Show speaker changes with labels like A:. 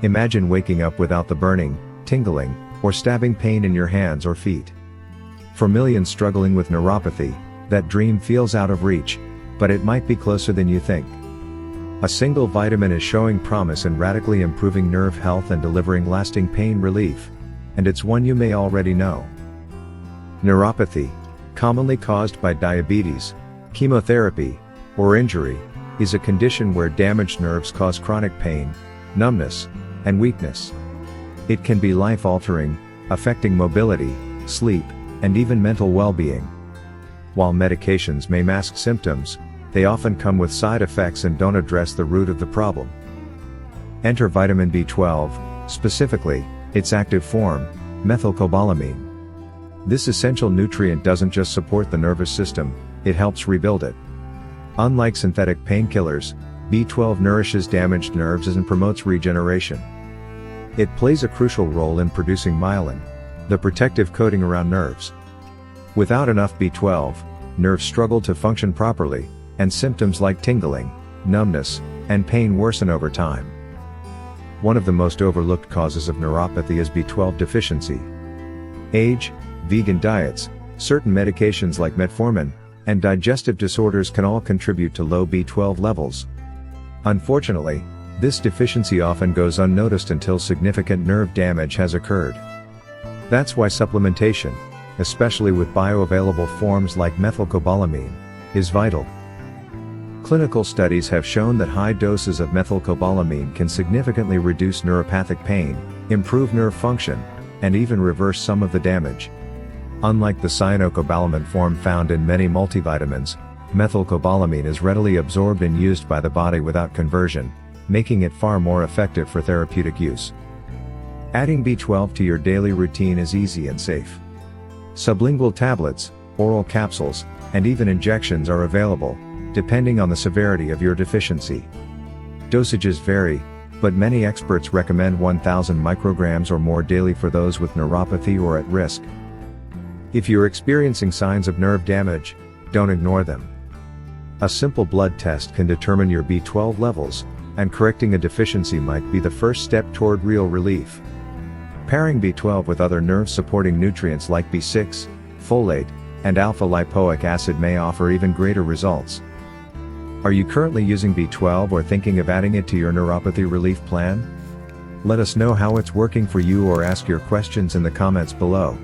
A: Imagine waking up without the burning, tingling, or stabbing pain in your hands or feet. For millions struggling with neuropathy, that dream feels out of reach, but it might be closer than you think. A single vitamin is showing promise in radically improving nerve health and delivering lasting pain relief, and it's one you may already know. Neuropathy, commonly caused by diabetes, chemotherapy, or injury, is a condition where damaged nerves cause chronic pain, numbness, and weakness. It can be life-altering, affecting mobility, sleep, and even mental well-being. While medications may mask symptoms, they often come with side effects and don't address the root of the problem. Enter vitamin B12, specifically, its active form, methylcobalamin. This essential nutrient doesn't just support the nervous system, it helps rebuild it. Unlike synthetic painkillers, B12 nourishes damaged nerves and promotes regeneration. It plays a crucial role in producing myelin, the protective coating around nerves. Without enough B12, nerves struggle to function properly, and symptoms like tingling, numbness, and pain worsen over time. One of the most overlooked causes of neuropathy is B12 deficiency. Age, vegan diets, certain medications like metformin, and digestive disorders can all contribute to low B12 levels. Unfortunately, this deficiency often goes unnoticed until significant nerve damage has occurred. That's why supplementation, especially with bioavailable forms like methylcobalamin, is vital. Clinical studies have shown that high doses of methylcobalamin can significantly reduce neuropathic pain, improve nerve function, and even reverse some of the damage. Unlike the cyanocobalamin form found in many multivitamins, methylcobalamin is readily absorbed and used by the body without conversion, making it far more effective for therapeutic use. Adding B12 to your daily routine is easy and safe. Sublingual tablets, oral capsules, and even injections are available, depending on the severity of your deficiency. Dosages vary, but many experts recommend 1,000 micrograms or more daily for those with neuropathy or at risk. If you're experiencing signs of nerve damage, don't ignore them. A simple blood test can determine your B12 levels, and correcting a deficiency might be the first step toward real relief. Pairing B12 with other nerve-supporting nutrients like B6, folate, and alpha-lipoic acid may offer even greater results. Are you currently using B12 or thinking of adding it to your neuropathy relief plan? Let us know how it's working for you or ask your questions in the comments below.